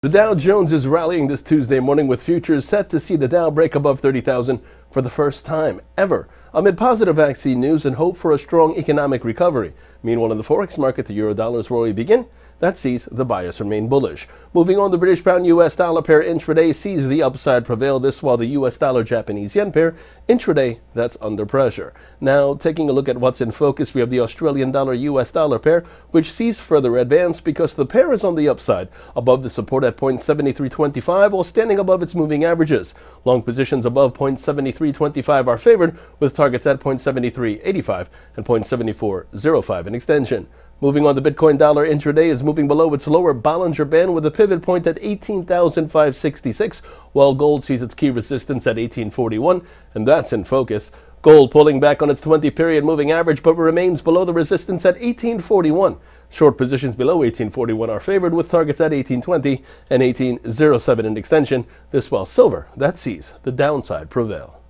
The Dow Jones is rallying this Tuesday morning with futures set to see the Dow break above 30,000 for the first time ever, amid positive vaccine news and hope for a strong economic recovery. Meanwhile, in the forex market, the euro-dollar is where we begin. That sees the bias remain bullish. Moving on, the British pound-US dollar pair intraday sees the upside prevail, this while the US dollar-Japanese yen pair intraday, that's under pressure. Now, taking a look at what's in focus, we have the Australian dollar-US dollar pair, which sees further advance because the pair is on the upside, above the support at 0.7325 while standing above its moving averages. Long positions above 0.7325 are favored, with targets at 0.7385 and 0.7405 in extension. Moving on, the Bitcoin dollar intraday is moving below its lower Bollinger Band with a pivot point at 18,566, while gold sees its key resistance at 1841, and that's in focus. Gold pulling back on its 20-period moving average, but remains below the resistance at 1841. Short positions below 1841 are favored, with targets at 1820 and 1807 in extension. This while silver, that sees the downside prevail.